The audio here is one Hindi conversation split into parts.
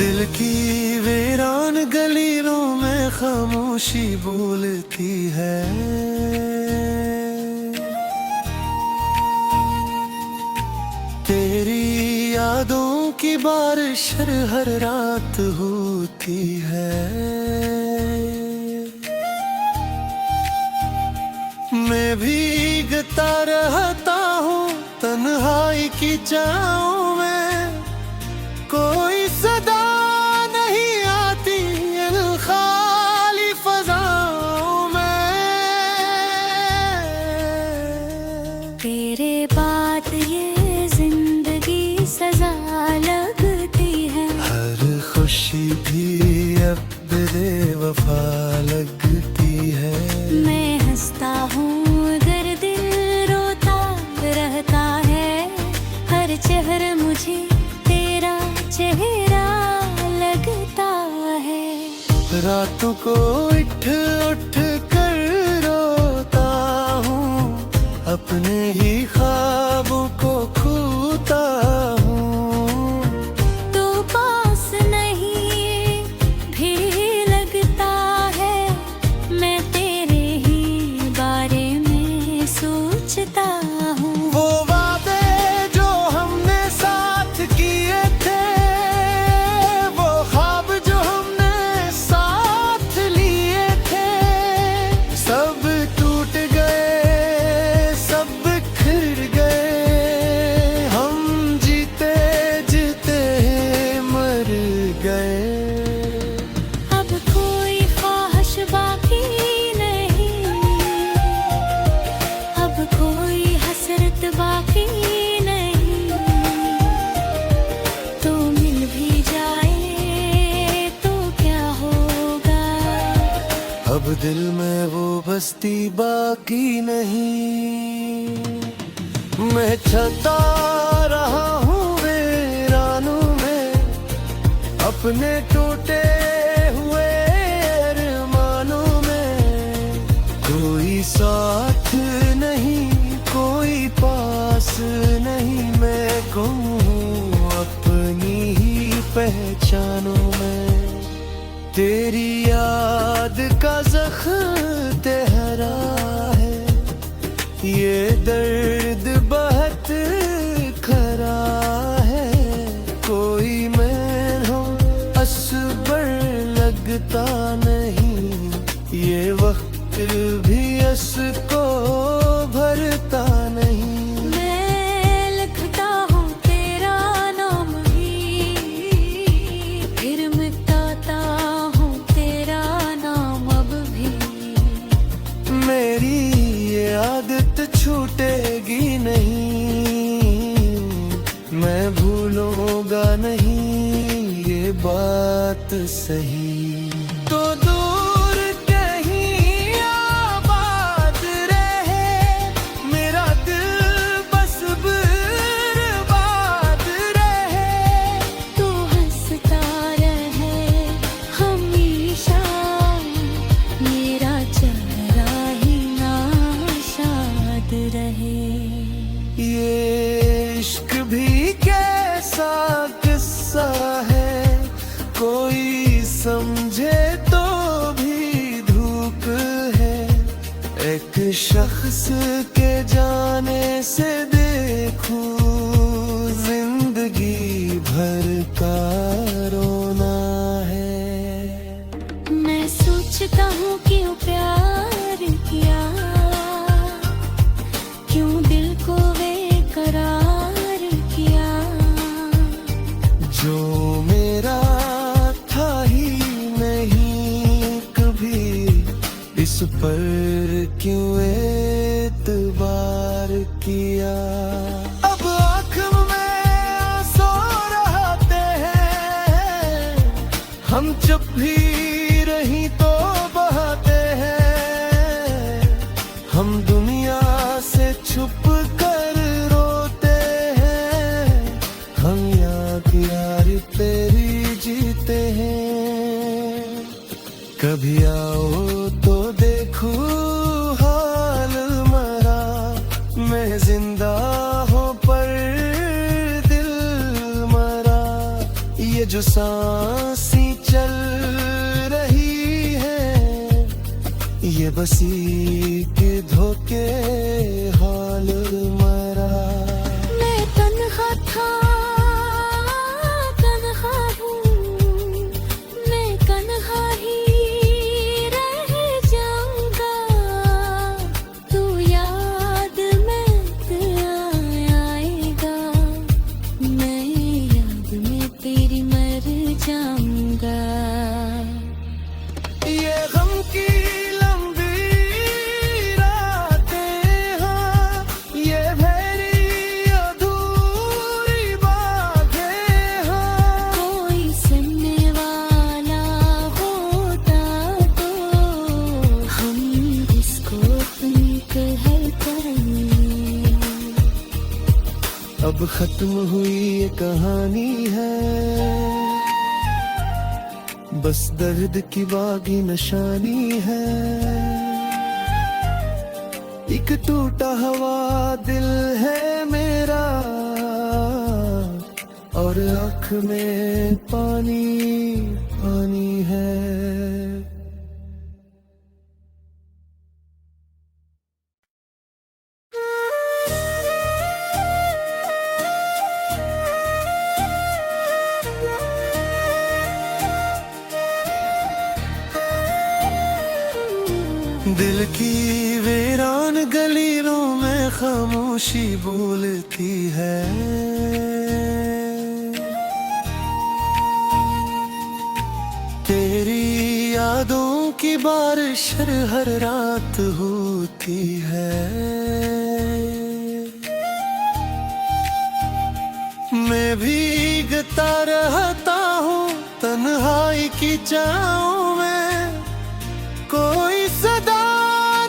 दिल की वीरान गलियों में खामोशी बोलती है। तेरी यादों की बारिश हर रात होती है। मैं भीगता रहता हूँ तन्हाई की छाँव में, कोई सदा नहीं आती इन खाली फज़ाओं में। तेरे बाद ये जिंदगी सजा लगती है। हर खुशी भी अब बेवफा लगती है। मैं हंसता हूँ अगर दिल रोता रहता है। हर चेहरा मुझे तेरा चेहरा लगता है। रातों को उठ उठ कर रोता हूँ, अपने ही ख्वाबों को खोता हूँ। तो पास नहीं भी लगता है, मैं तेरे ही बारे में सोचता हूँ। वो वादे जो हमने साथ किए थे, वो ख्वाब जो हमने साथ लिए थे, सब टूट गए, सब बिखर गए। हम जीते जीते मर गए। अब कोई ख्वाहिश बाकी नहीं, अब कोई हसरत बाकी नहीं। तो मिल भी जाए तो क्या होगा। अब दिल में वो बस्ती बाकी नहीं। मैं चलता रहा हूँ वीरानों में, अपने टूटे हुए अरमानों में। कोई साथ नहीं, कोई पास नहीं, मैं कहूँ अपनी ही पहचानों में। तेरी याद का ज़ख्म तेरा है, ये दर्द बहुत खरा है। कोई मैं हूँ असबर लगता नहीं, ये वक्त भी अस को भरता नहीं। मैं लिखता हूँ तेरा नाम भी, फिर मिटाता हूँ तेरा नाम अब भी। मेरी ये आदत छूटेगी नहीं, मैं भूलूंगा नहीं ये बात सही। तो दूर कहीं आबाद रहे मेरा दिल, बस बर्बाद रहे। तू हंसता रहे हमेशा, मेरा चेहरा ही नाशाद रहे। ये इश्क भी कैसा किस्सा है, कोई समझे तो भी धूप है। एक शख्स के जाने से देखूं जिंदगी भर का रोना है। मैं सोचता हूँ क्यों प्यार किया, क्यों दिल को बेकरार किया। जो मेरा था ही नहीं कभी, इस पर क्यों एतबार किया। अब आँख में आंसू रहते हैं, हम चुप भी रही तो बहाते हैं। हम दुनिया से छुप कर रोते हैं, हम याद यार तेरी जीते हैं। कभी आओ तो देखूं हाल मरा, मैं जिंदा हूँ पर दिल मरा। ये जो सांसी चल रही है, ये बसी के धोखे हाल मरा। मैं तन्हा था, तन्हा हूँ, मैं तन्हा ही रह जाऊंगा। तू याद में आएगा, मैं याद में तेरी मर जाऊंगा। ये गम की लंबी रातें हैं, ये भरी अधूरी बातें हैं। कोई सुनने वाला होता तो हम इसको अपनी कहल करें। अब खत्म हुई ये कहानी है, बस दर्द की बागी निशानी है। एक टूटा हुआ दिल है मेरा, और आँख में पानी पानी है। दिल की वीरान गलियों में खामोशी बोलती है। तेरी यादों की बारिश हर रात होती है। मैं भीगता रहता हूँ तन्हाई की छाँव में, कोई सदा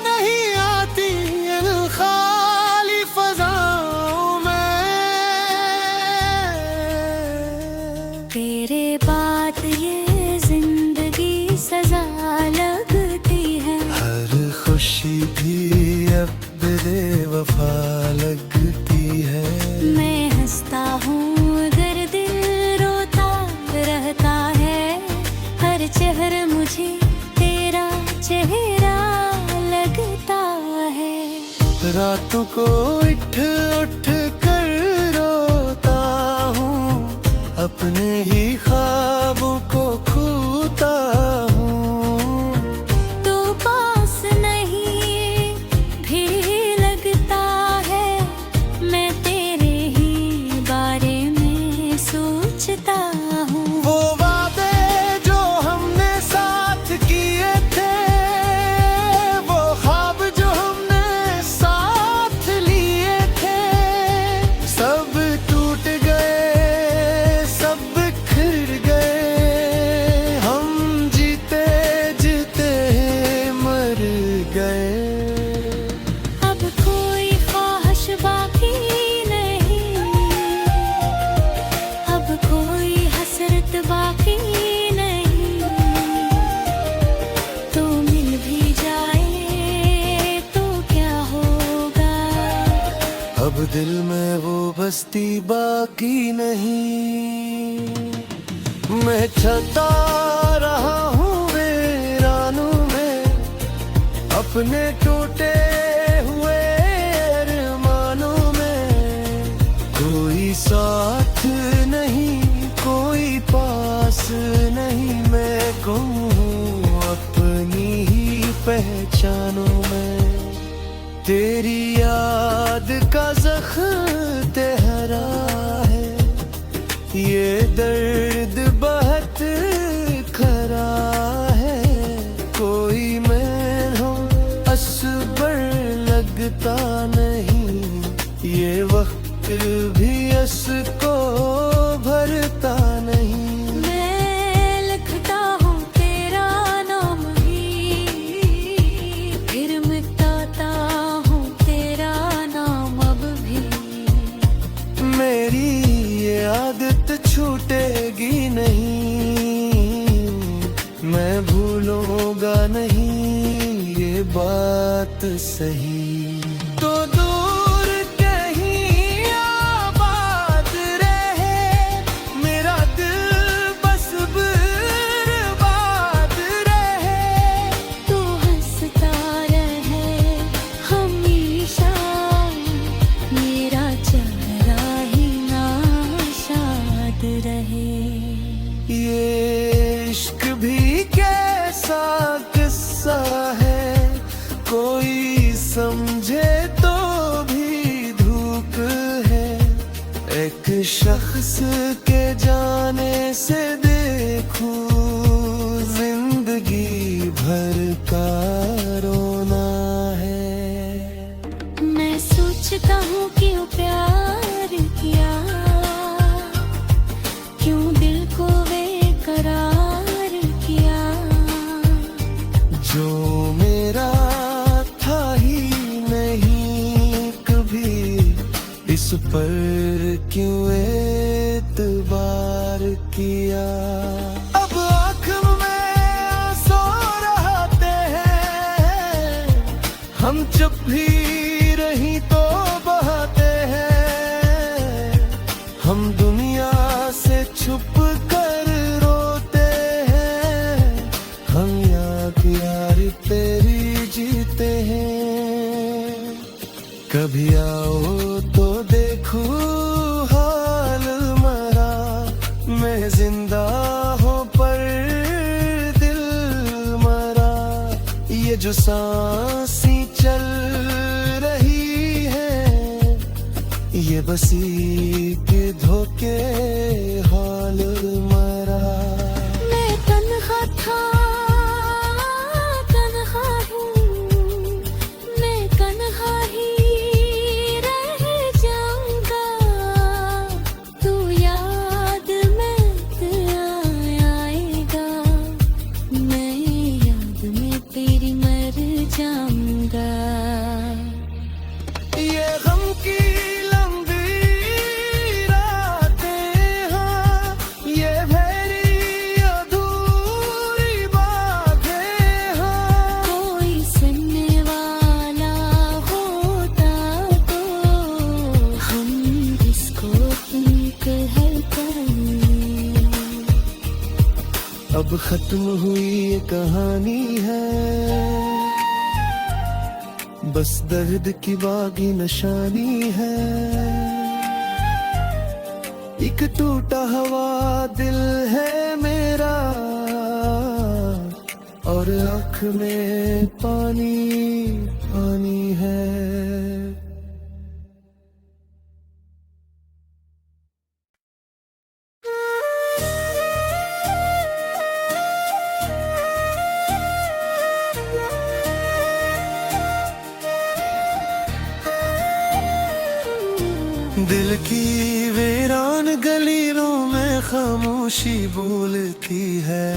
नहीं आती इन खाली फज़ाओं में। तेरे बाद ये जिंदगी सजा लगती है। हर खुशी भी अब बेवफा लगती है। मैं हंसता हूँ अगर दिल रोता रहता है, हर चेहरा मुझे तेरा चेहरा लगता है। रातों को उठ उठ कर रोता हूँ, अपने ही ख्वाबों को खोता हूँ। तो पास नहीं भी लगता है, मैं तेरे ही बारे में सोचता हूँ। वो वादे जो हमने साथ किए थे, वो ख्वाब जो हमने साथ लिए थे, सब टूट गए, सब बिखर गए। हम जीते जीते मर गए। अब कोई ख्वाहिश बाकी नहीं, अब कोई हसरत बाकी नहीं। तो मिल भी जाए तो क्या होगा। अब दिल में वो बस्ती बाकी नहीं। मैं चलता रहा हूँ वीरानों में, अपने टूटे हुए अरमानों में। कोई साथ नहीं, कोई पास नहीं, मैं गुम हूँ अपनी ही पहचानों में। तेरी याद का ज़ख्म तेरा है, ये दर्द बहुत खरा है। कोई मैं हूँ असबर लगता नहीं, ये वक्त भी अस को भरता नहीं। मैं लिखता हूँ तेरा नाम ही, फिर मिटाता हूँ तेरा नाम अब भी। मेरी ये आदत छूटेगी नहीं, मैं भूलूंगा नहीं ये बात सही। तो दूर कहीं आबाद रहे मेरा दिल। शख्स के जाने से देखूं जिंदगी भर का रोना है। मैं सोचता हूँ क्यों प्यार किया, क्यों दिल को बेकरार किया। जो मेरा था ही नहीं कभी, इस पर क्यों एतबार किया। अब आँख में आंसू रहते हैं, हम चुप भी रही तो बहाते हैं। हम दुनिया से छुप कर रोते हैं, हम यार तेरी जीते हैं। कभी आओ तो देखूं हाल मरा, मैं जिंदा हूँ पर दिल मरा। ये जो सांसें चल रही है, ये बसी के धोखे हाल मरा। मैं तन्हा था, तन्हा हूँ, मैं तन्हा ही रह जाऊंगा। तू याद में आएगा, मैं याद में तेरी मर जाऊंगा। ये गम की लंबी रातें हैं, ये भरी अधूरी बातें हैं। कोई सुनने वाला होता तो हम इसको कहल करें। अब खत्म हुई ये कहानी है, बस दर्द की बागी नशानी है। एक टूटा हुआ दिल है मेरा, और आँख में पानी पानी है। दिल की वीरान गलियों में खामोशी बोलती है।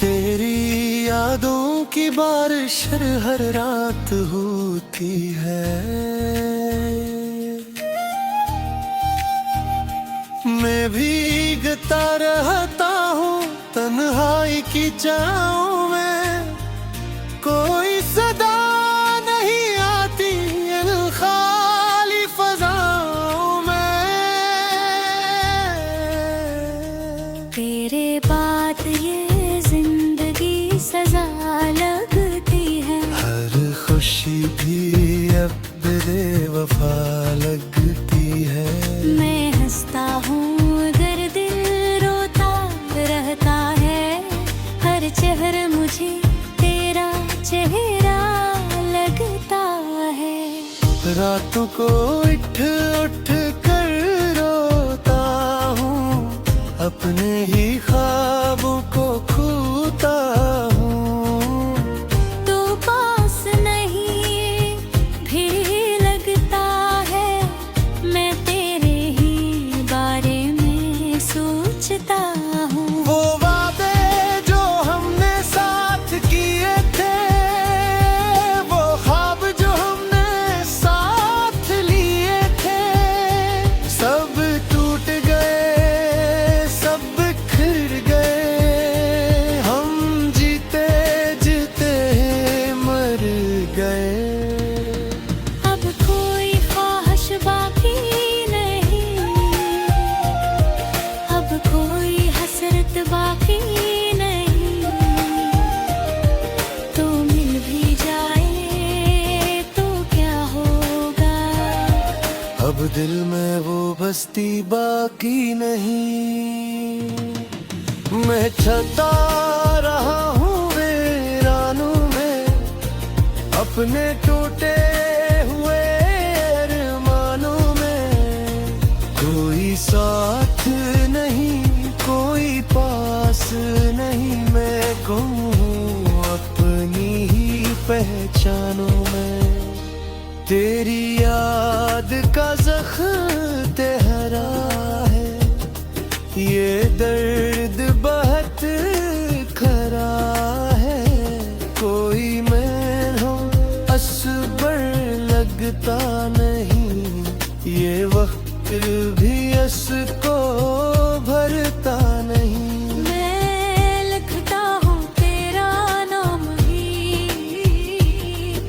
तेरी यादों की बारिश हर रात होती है। मैं भीगता रहता हूँ तन्हाई की छाँव में, कोई सदा नहीं आती इन खाली फज़ाओं में। तेरे बाद ये जिंदगी सजा लगती है। हर खुशी भी अब बेवफा लगती है। मैं हंसता हूँ अगर दिल रोता रहता है। हर चेहरा मुझे तेरा चेहरा लगता है। रातों को उठ उठ कर रोता हूँ, अपने ही ख्वाबों को खोता हूँ। तो पास नहीं भी लगता है, मैं तेरे ही बारे में सोचता हूँ। वो वादे जो हमने साथ किए थे, वो ख्वाब जो हमने साथ लिए थे, सब टूट गए, सब बिखर गए। हम जीते जीते मर गए। अब कोई ख्वाहिश बाकी नहीं, अब कोई हसरत बाकी नहीं। तो मिल भी जाए तो क्या होगा। अब दिल में वो बस्ती बाकी नहीं। मैं चलता रहा हूँ वीरानों में, अपने टूटे हुए तेरी याद का ज़ख्म तेरा है, ये दर्द बहुत खरा है। कोई मैं हूँ असबर लगता नहीं, ये वक्त भी अस को भरता नहीं। मैं लिखता हूँ तेरा नाम ही,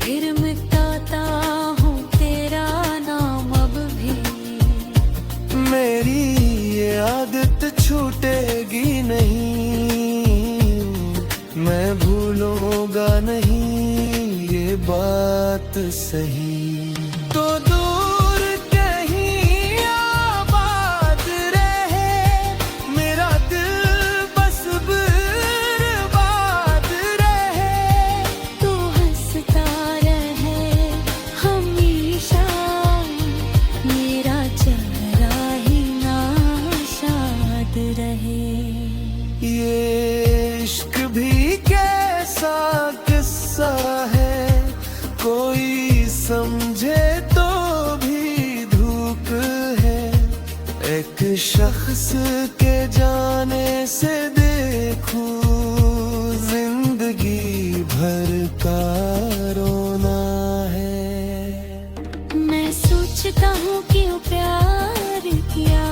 फिर मिटाता हूँ तेरा नाम अब भी। मेरी ये आदत छूटेगी नहीं, मैं भूलूंगा नहीं ये बात सही। तो दूर कहीं आबाद रहे मेरा दिल, बस बर्बाद रहे। तू हंसता रहे हमेशा, मेरा चेहरा ही नाशाद रहे। ये इश्क भी कैसा किस्सा है, कोई समझे तो भी धूप है। एक शख्स के जाने से देखूं जिंदगी भर का रोना है। मैं सोचता हूँ क्यों प्यार किया,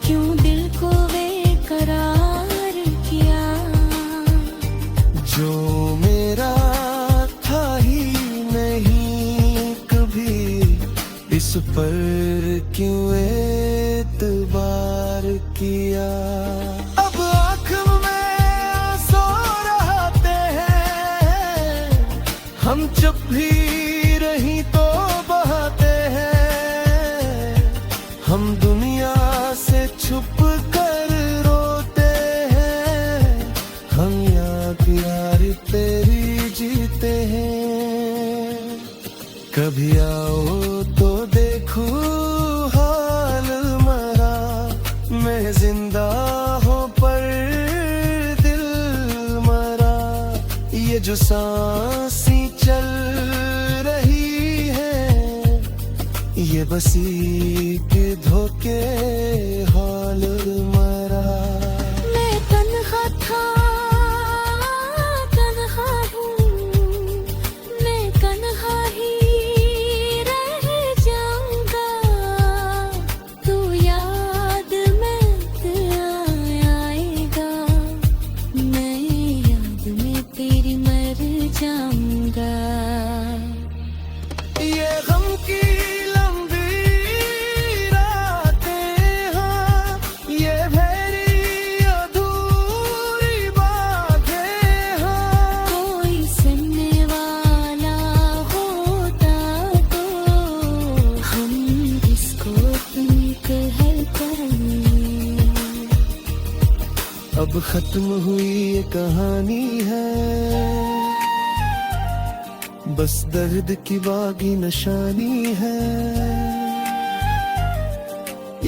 क्यों दिल को बेकरार किया। जो मेरा था ही नहीं कभी, इस पर क्यों एतबार किया। अब आँख में आंसू रहते हैं, हम चुप भी रही तो बहाते हैं। हम दुनिया से छुप कर रोते हैं, हम यार तेरी जीते हैं। कभी आओ तो देखूं हाल मरा, मैं जिंदा हूँ पर दिल मरा। ये जो सांसें चल रही है, ये बसी के धोखे हाल मरा। मैं तन्हा था, तन्हा हूँ, मैं तन्हा ही रह जाऊंगा। तू याद में आएगा, मैं याद में तेरी मर जाऊंगा। ये गम की लंबी रातें हैं, ये भरी अधूरी बातें हैं। कोई सुनने वाला होता तो हम इसको अपनी कहल करें। अब खत्म हुई ये कहानी है, बस दर्द की बागी निशानी है।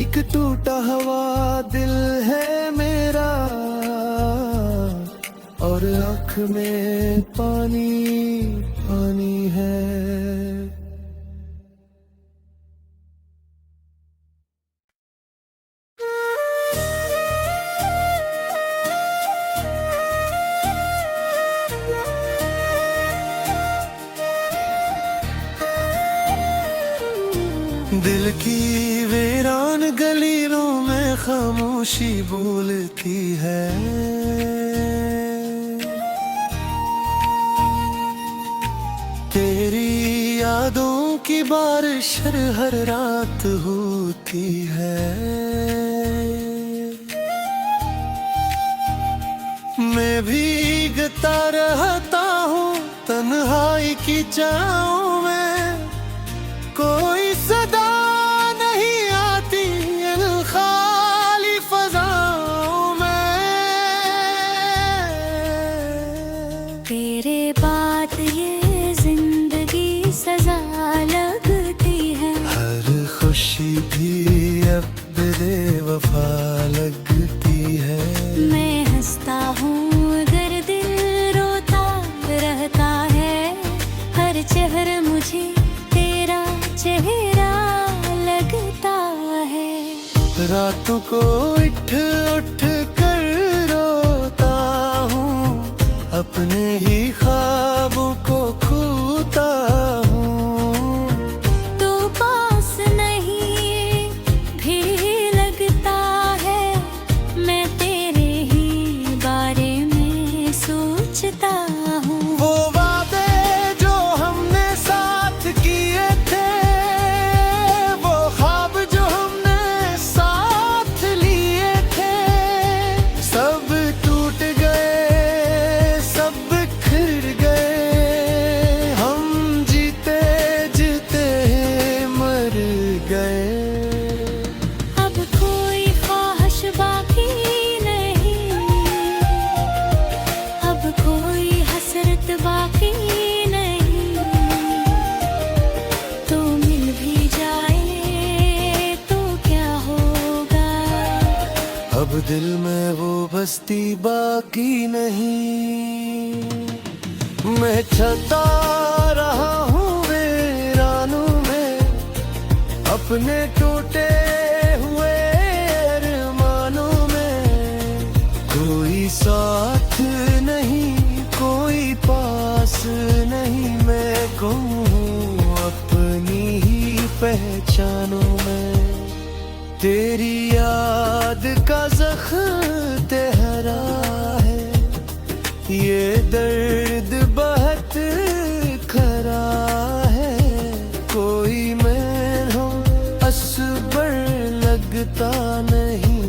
एक टूटा हुआ दिल है मेरा, और आँख में पानी पानी है। दिल की वीरान गलियों में खामोशी बोलती है। तेरी यादों की बारिश हर रात होती है। मैं भीगता रहता हूँ तन्हाई की छाँव में, कोई सदा नहीं आती इन खाली फज़ाओं में। तेरे बाद ये जिंदगी सजा लगती है। हर खुशी भी अब बेवफा लगती है। मैं हंसता हूँ अगर दिल रोता रहता है, हर चेहरे रातों को उठ उठ कर रोता हूँ, अपने ही ख्वाबों को खोता हूँ। तो पास नहीं भी लगता है, मैं तेरे ही बारे में सोचता हूँ। वो वादे जो हमने साथ किए थे, वो ख्वाब जो हमने साथ लिए थे, सब टूट गए, सब बिखर गए। हम जीते जीते मर गए। अब कोई ख्वाहिश बाकी नहीं, अब कोई हसरत बाकी नहीं। तो मिल भी जाए तो क्या होगा, अब दिल में वो बस्ती बाकी नहीं। मैं चलता रहा हूँ वीरानों में, अपने टूटे हुए अरमानों में। कोई साथ नहीं, कोई पास नहीं, मैं गुम हूँ अपनी ही पहचानों में। तेरी याद का जख्म तेरा है, ये दर्द बहुत खरा है। कोई मैं हूँ असबर लगता नहीं,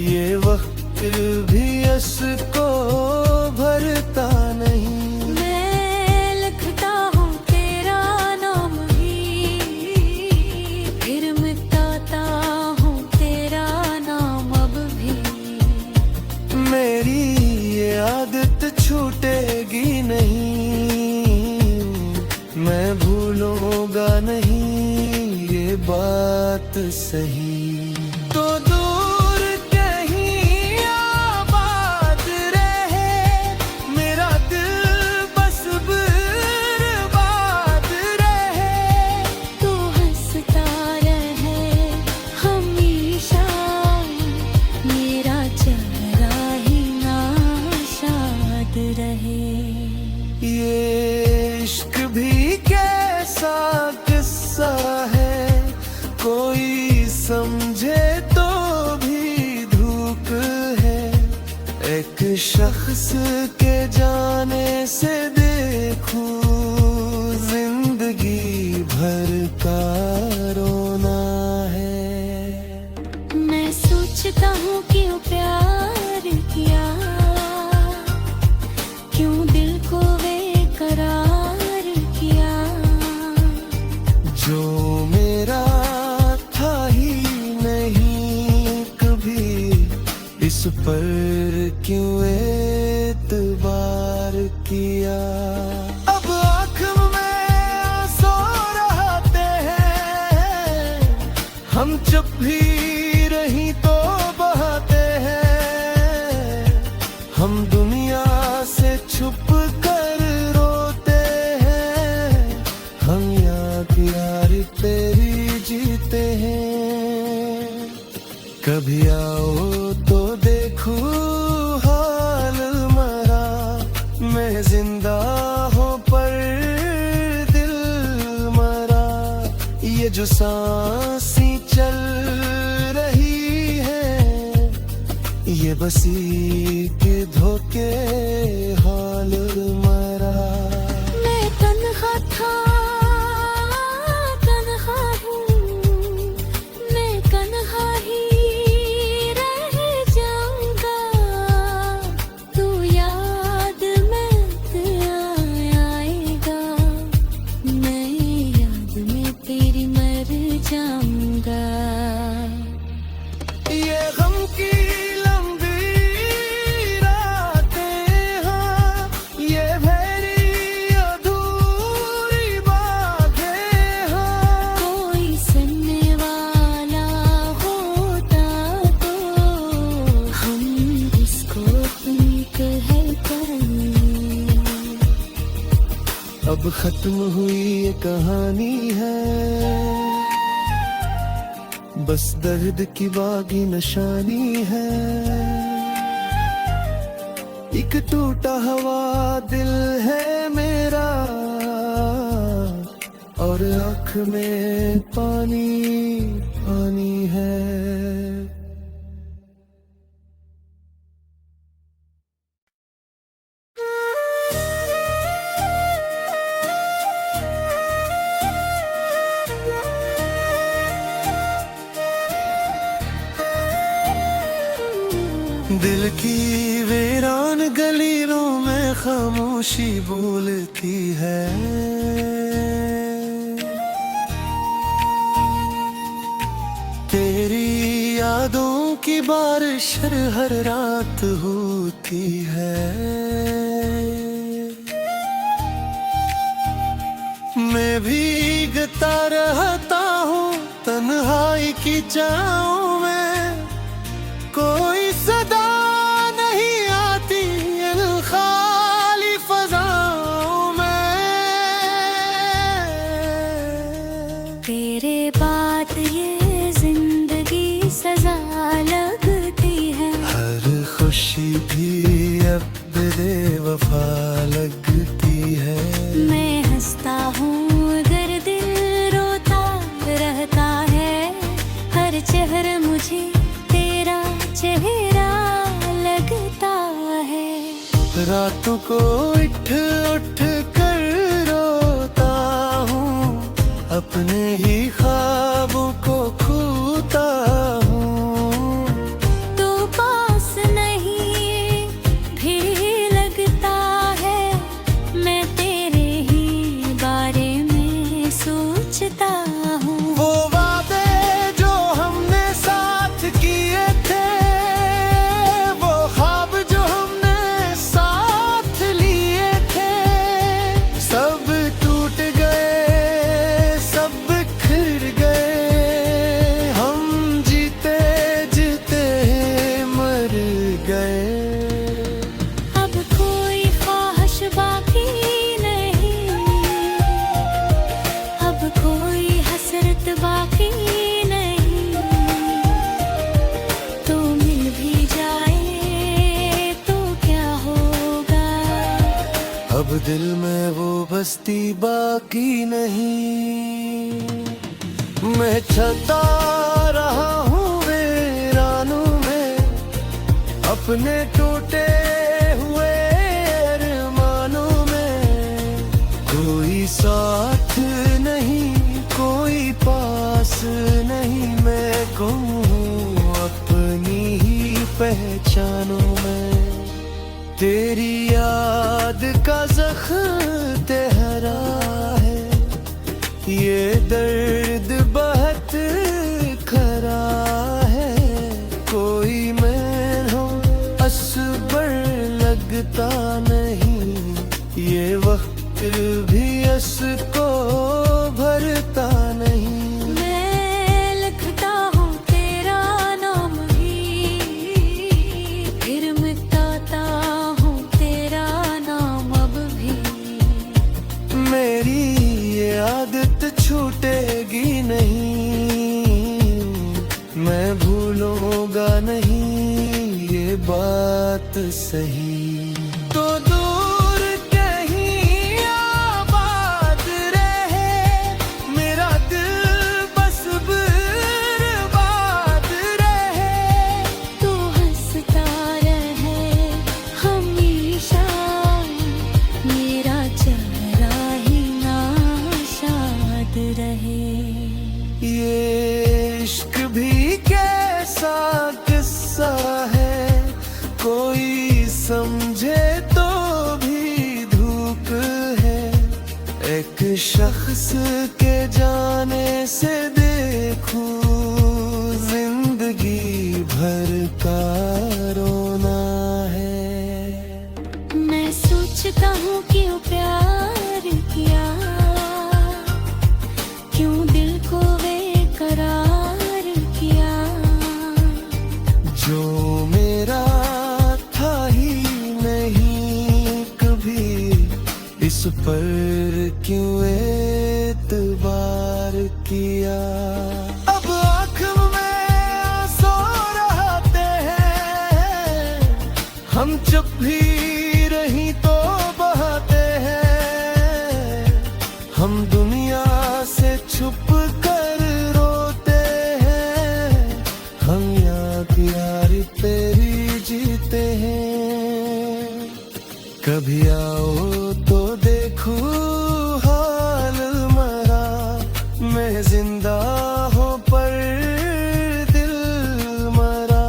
ये वक्त भी अस को भरता नहीं। मैं लिखता हूँ तेरा नाम ही, फिर मिटाता हूँ तेरा नाम अब भी। मेरी ये आदत छूटेगी नहीं, मैं भूलूंगा नहीं ये बात सही। तो दूर कहीं आबाद रहे मेरा दिल, बस बर्बाद रहे। तू हंसता रहे हमेशा, मेरा चेहरा ही नाशाद रहे। ये इश्क भी कैसा किस्सा है, कोई समझे तो भी धूप है। एक शख्स के जाने से देखूं जिंदगी भर का रोना है। मैं सोचता हूँ क्यों प्यार किया, क्यों दिल को बेकरार किया। जो मेरा था ही नहीं कभी, इस पर क्यों एतबार किया। अब आँख में आंसू रहते हैं, हम चुप भी रही तो बहाते हैं। हम दुनिया से छुप कर रोते हैं, हम यार तेरी जीते हैं। कभी आओ तो देखूं हाल मरा, मैं जिंदा हूँ पर दिल मरा। ये जो सांसें चल रही है, ये बसी के धोखे हाल मरा। मैं तन्हा था, तन्हा हूँ, मैं तन्हा ही रह जाऊंगा। तू याद में आएगा, मैं याद में तेरी मर जाऊंगा। ये गम की लंबी रातें हैं, ये भरी अधूरी बातें हैं। कोई सुनने वाला होता तो हम इसको तुम कह कर। अब खत्म हुई ये कहानी है, बस दर्द की बागी नशानी है। एक टूटा हुआ दिल है मेरा और आँख में पानी पानी है। दिल की वीरान गलियों में खामोशी बोलती है। तेरी यादों की बारिश हर रात होती है। मैं भीगता रहता हूँ तन्हाई की छाँव में, कोई सदा नहीं आती इन खाली फज़ाओं में। तेरे बाद ये जिंदगी सजा लगती है। हर खुशी भी अब बेवफा लगती है। मैं हंसता हूँ अगर दिल रोता रहता है। हर चेहरा मुझे तेरा चेहरा लगता है। रातों को उठ उठ कर रोता हूँ, अपने ही ख्वाबों को खोता हूँ। तो पास नहीं भी लगता है, मैं तेरे ही बारे में सोचता हूँ। वो वादे जो हमने साथ किए थे, वो ख्वाब जो हमने साथ लिए थे, सब टूट गए, सब बिखर गए। हम जीते जीते मर गए। अब कोई ख्वाहिश बाकी नहीं, अब कोई हसरत बाकी नहीं। तो मिल भी जाए तो क्या होगा। अब दिल में वो बस्ती बाकी नहीं। मैं चलता रहा हूँ वीरानों में, अपने टूटे हुए अरमानों में। कोई साथ नहीं, कोई पास नहीं, मैं गुम हूँ अपनी ही पहचानों में। तेरी याद का ज़ख्म तेरा है, ये दर्द बहुत खरा है। कोई मैं हूँ असबर लगता नहीं, ये वक्त भी अस को भरता नहीं। मैं लिखता हूँ तेरा नाम ही, फिर मिटाता हूँ तेरा नाम अब भी। मेरी ये आदत छूटेगी नहीं, मैं भूलूंगा नहीं ये बात सही। तो दूर कहीं आबाद रहे मेरा दिल, बस बर्बाद रहे। तू हंसता रहे हमेशा, मेरा चेहरा ही नाशाद रहे। ये इश्क भी कैसा किस्सा है, कोई समझे तो भी धूप है। एक शख्स के जाने से देखूं जिंदगी भर का रोना है। मैं सोचता हूँ क्यों प्यार किया, क्यों दिल को बेकरार किया। जो मेरा था ही नहीं कभी, इस पर क्यों एतबार किया। अब आँख में हम चुप भी रही तो बहाते हैं, हम दुनिया से छुप कर रोते हैं, हम याद यारी तेरी जीते हैं। कभी आओ तो देखूं हाल मरा, मैं जिंदा हूँ पर दिल मरा।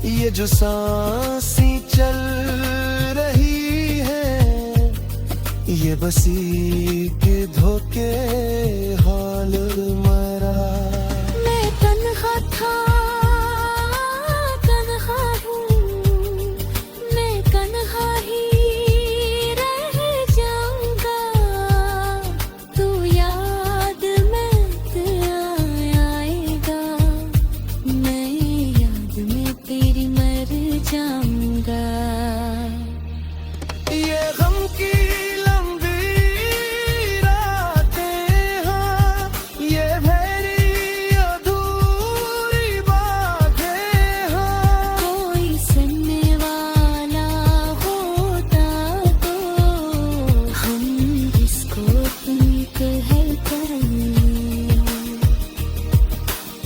ये जो सांसें चल रही है, ये बसी के धोखे हाल मरा। मैं तन्हा था, तन्हा हूँ, मैं तन्हा ही रह जाऊंगा। तू याद में आएगा, मैं याद में तेरी मर जाऊंगा। ये गम की लंबी रातें हैं, ये भरी अधूरी बातें हैं। कोई सुनने वाला होता तो हम इसको तुम कहते हैं।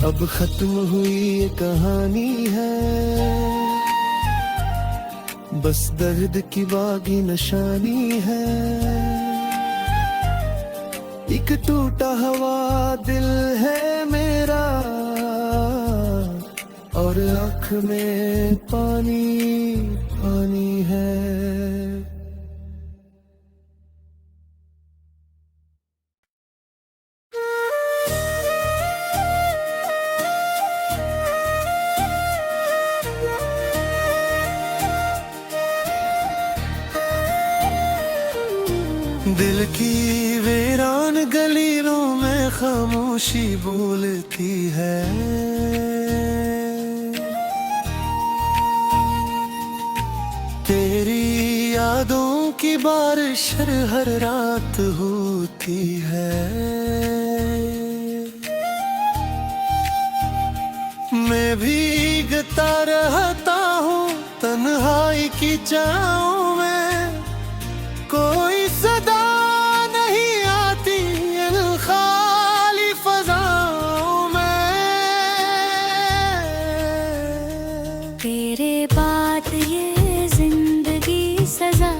अब खत्म हुई ये कहानी है, बस दर्द की बागी निशानी है। एक टूटा हुआ दिल है मेरा, और आँख में पानी पानी है। दिल की वीरान गलियों में खामोशी बोलती है, तेरी यादों की बारिश हर रात होती है। मैं भीगता रहता हूँ तन्हाई की छाँव में, कोई सदा नहीं आती इन खाली फज़ाओं में। तेरे बाद ये जिंदगी सजा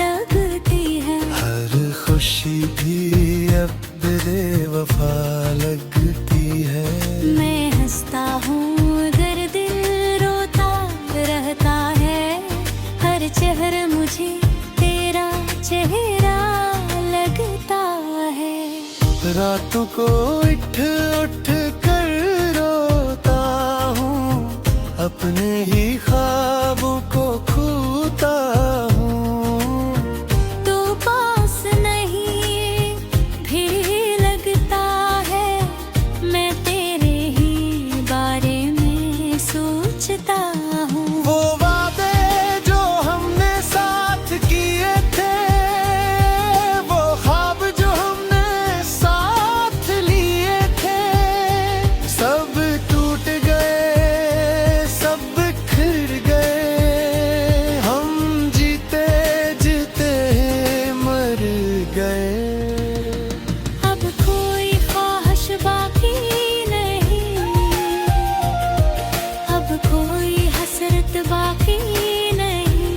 लगती है, हर खुशी भी अब बेवफा लगती है। मैं हंसता हूँ अगर दिल रोता रहता है, हर चेहरा मुझे तेरा चेहरा लगता है। रातों को उठ उठ कर रोता हूँ, अपने ही ख्वाबों को खोता हूँ। तो पास नहीं भी लगता है, मैं तेरे ही बारे में सोचता हूँ। वो वादे जो हमने साथ किए थे, वो ख्वाब जो हमने साथ लिए थे, सब टूट गए, सब बिखर गए। हम जीते जीते मर गए। अब कोई ख्वाहिश बाकी नहीं, अब कोई हसरत बाकी नहीं।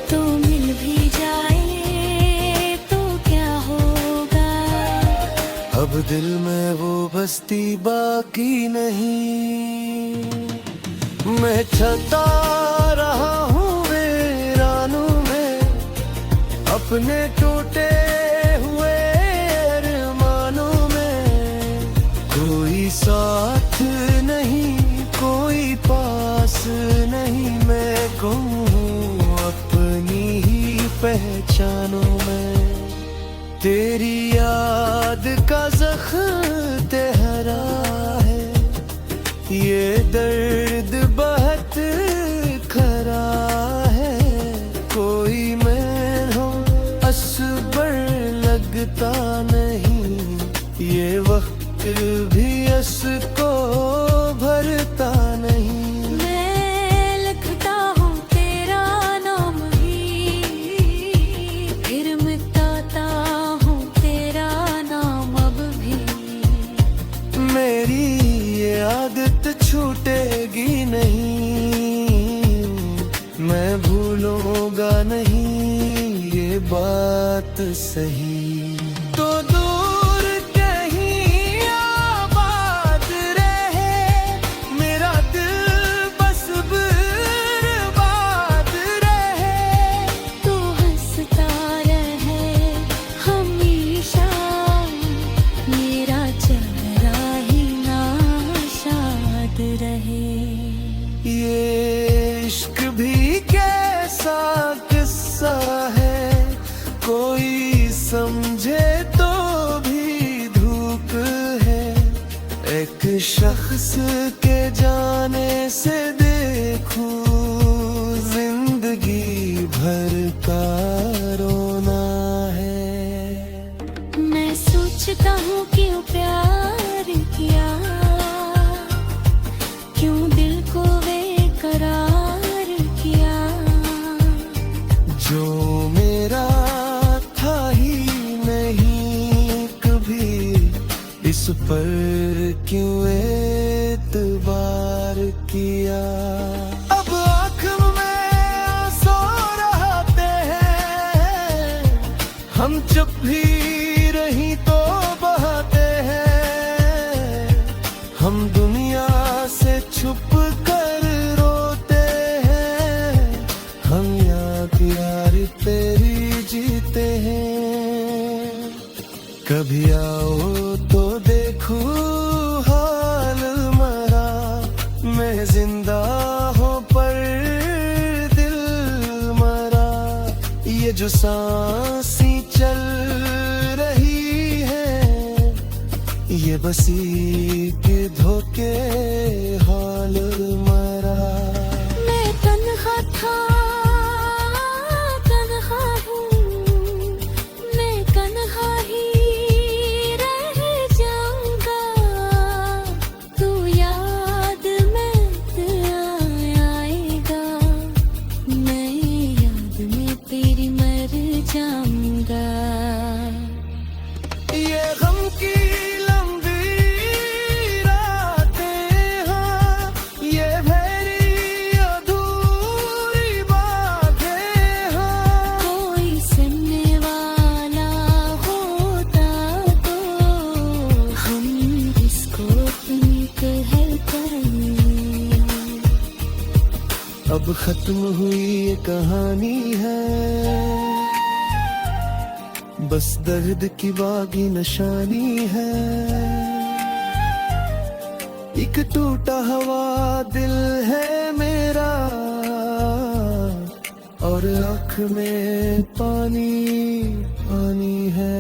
तो मिल भी जाए तो क्या होगा, अब दिल में वो बस्ती बाकी नहीं। मैं चलता रहा हूँ वीरानों में, अपने टूटे हुए अरमानों में। कोई साथ नहीं, कोई पास नहीं, मैं गुम हूँ अपनी ही पहचानों में। तेरी याद का जख्म तेरा है, ये दर्द बहुत खरा है। कोई मैं हूँ असबर लगता नहीं, ये वक्त भी अस को भरता नहीं। मैं लिखता बात सही। तो दूर कहीं आबाद रहे मेरा दिल, बस बर्बाद रहे। तू हंसता रहे हमेशा, मेरा चेहरा ही नाशाद रहे। ये इश्क भी कैसा किस्सा है, कोई समझे तो भी धूप है। एक शख्स के जाने से देखूं जिंदगी भर का रोना है। मैं सोचता हूँ क्यों प्यार किया, क्यों दिल को बेकरार किया। जो मेरा था ही नहीं कभी, इस पर क्यों एतबार किया। अब आँख में आंसू रहते हैं, हम चुप भी रही तो बहाते हैं। हम दुनिया से छुप कर रोते हैं, हम यार तेरी जीते हैं। कभी आओ तो देखूं हाल मरा, मैं जिंदा हूँ पर दिल मरा। ये जो सांसें चल रही है, ये बसी के धोखे हाल मरा। मैं तन्हा था, तन्हा हूँ, मैं तन्हा ही रह जाऊंगा। तू याद में आएगा, मैं याद में तेरी मर जाऊंगा। ये गम की लंबी रातें हैं, ये भरी अधूरी बातें हैं। कोई सुनने वाला होता तो हम इसको अपनी कहल करें। अब खत्म हुई ये कहानी है, बस दर्द की बागी निशानी है। एक टूटा हुआ दिल है मेरा, और आँख में पानी पानी है।